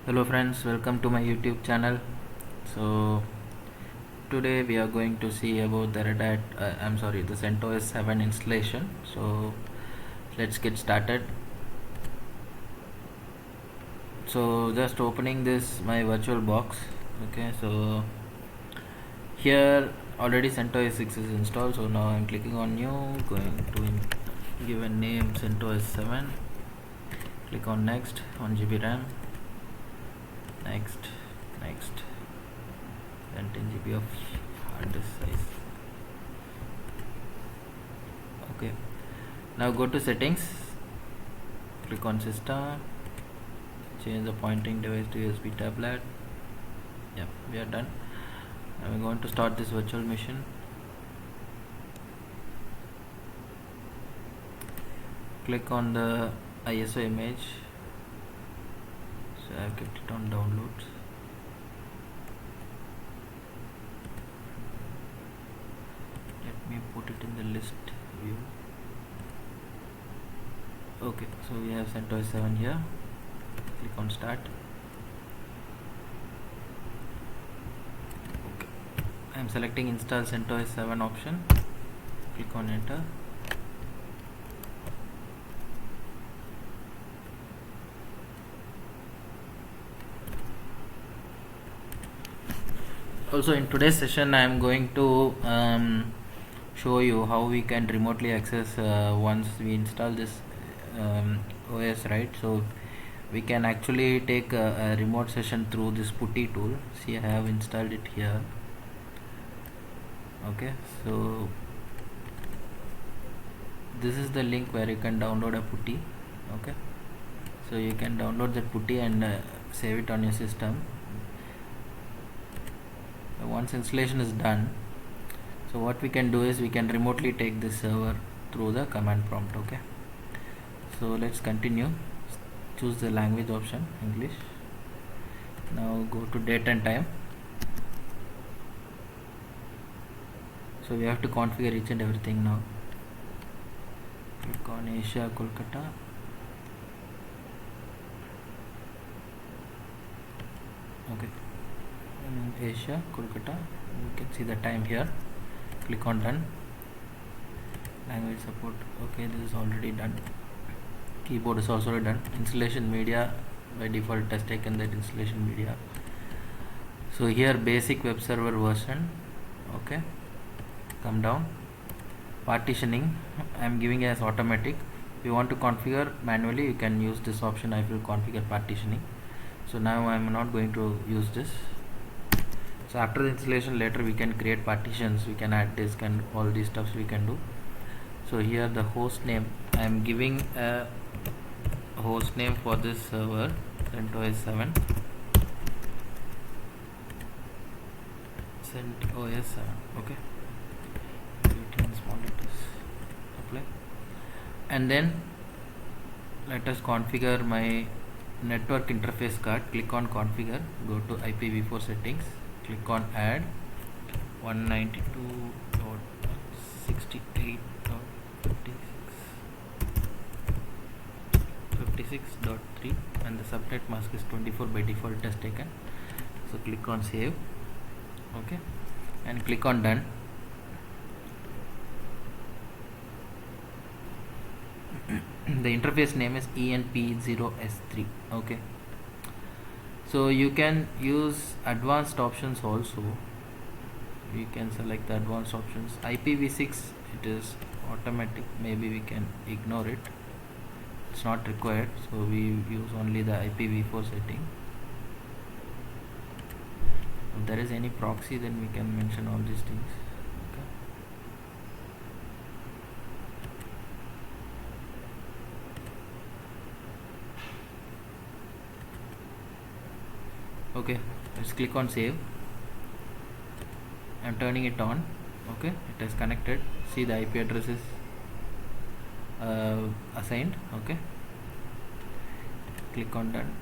Hello friends, welcome to my YouTube channel. So today we are going to see about the the CentOS 7 installation. So let's get started. So just opening this my virtual box. Okay, so here already CentOS 6 is installed. So now I'm clicking on new, going to give a name CentOS 7. Click on next, 1 GB RAM. Next, and 10 GB of hard disk size. Okay, now go to settings, click on system, change the pointing device to USB tablet. Yeah, we are done. I'm going to start this virtual machine. Click on the ISO image. So I've kept it on downloads. Let me put it in the list view. Okay, so we have CentOS 7 here. Click on start. Okay, I'm selecting install CentOS 7 option. Click on enter. Also in today's session I am going to show you how we can remotely access once we install this OS, right? So we can actually take a remote session through this putty tool. See, I have installed it here. Okay, so this is the link where you can download a putty. Okay, so you can download that putty and save it on your system. Once installation is done, so what we can do is we can remotely take this server through the command prompt. Okay, so let's continue. Choose the language option, English. Now go to date and time. So we have to configure each and everything now. Click on Asia, Kolkata. Okay, Asia, Kolkata. You can see the time here. Click on done. Language support. Okay, this is already done. Keyboard is also done. Installation media, by default it has taken that installation media. So here basic web server version. Okay, come down. Partitioning I am giving as automatic. If you want to configure manually, you can use this option. I will configure partitioning. So now I am not going to use this. So after the installation, later we can create partitions, we can add disk and all these stuffs we can do. So here the host name, I am giving a host name for this server, CentOS 7. CentOS 7. Okay, small letters, apply, and then let us configure my network interface card. Click on configure, go to IPv4 settings, click on add 192.68.56.3 and the subnet mask is 24 by default has taken. So click on save. Okay, and click on done. The interface name is ENP0S3. Okay, so you can use advanced options also. We can select the advanced options. IPv6, it is automatic, maybe we can ignore it, it's not required, so we use only the IPv4 setting. If there is any proxy, then we can mention all these things. Okay, let's click on save. I'm turning it on. Okay, it is connected. See, the IP address is assigned. Okay, click on done.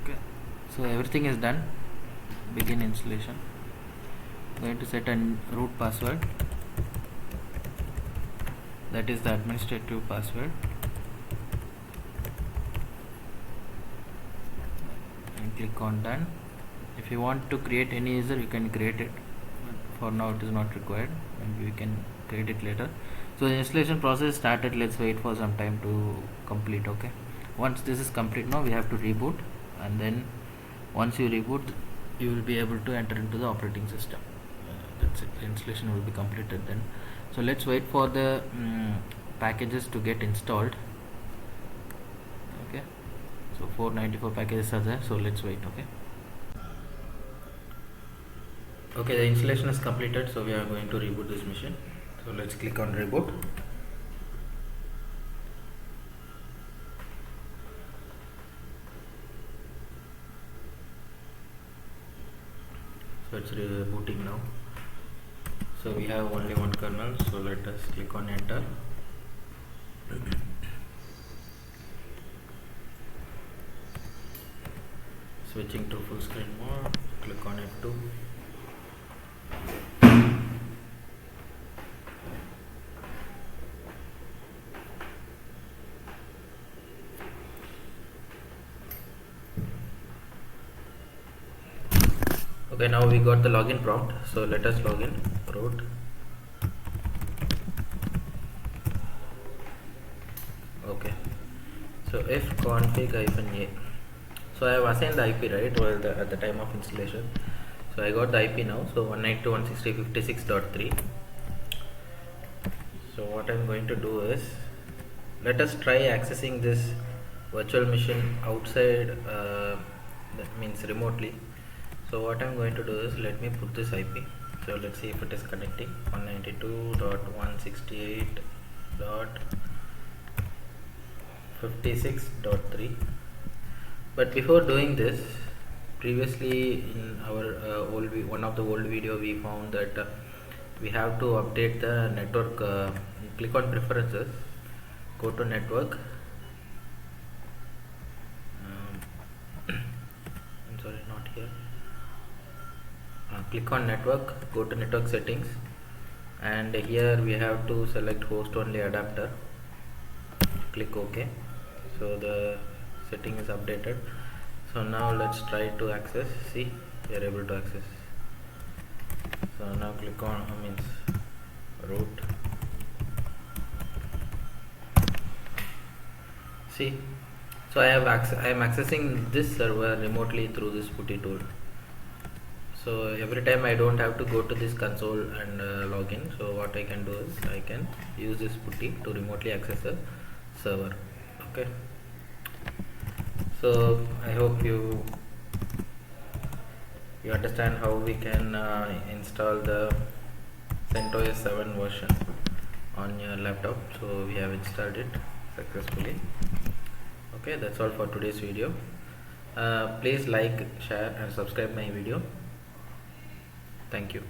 Okay, so everything is done. Begin installation. I'm going to set a root password, that is the administrative password. click on done. If you want to create any user, you can create it, but for now it is not required, and we can create it later. So the installation process started. Let's wait for some time to complete. Okay, once this is complete, now we have to reboot, and then once you reboot, you will be able to enter into the operating system. That's it, the installation will be completed then. So let's wait for the packages to get installed. Okay, so 494 packages are there, so let's wait. Okay, the installation is completed, so we are going to reboot this machine. So let's click on reboot. So it's rebooting now. So we have only one kernel, so let us click on enter. Switching to full screen mode, click on F2. Okay, now we got the login prompt, so let us log in. Root. Okay, so fconfig-a. So I have assigned the IP, right, at the time of installation. So I got the IP now, so 192.168.56.3. So what I'm going to do is, let us try accessing this virtual machine outside, that means remotely. So what I'm going to do is, let me put this IP. So let's see if it is connecting. 192.168.56.3. But before doing this, previously in our one of the old video, we found that we have to update the network. Click on preferences, go to network. I'm sorry, not here. Click on network, go to network settings, and here we have to select host only adapter. Click OK. So the setting is updated. So now let's try to access. See, we are able to access. So now click on root. See, so I am accessing this server remotely through this PuTTY tool. So every time I don't have to go to this console and log in. So what I can do is, I can use this PuTTY to remotely access a server. Okay, so I hope you understand how we can install the CentOS 7 version on your laptop. So we have installed it successfully. Okay, that's all for today's video. Please like, share and subscribe my video. Thank you.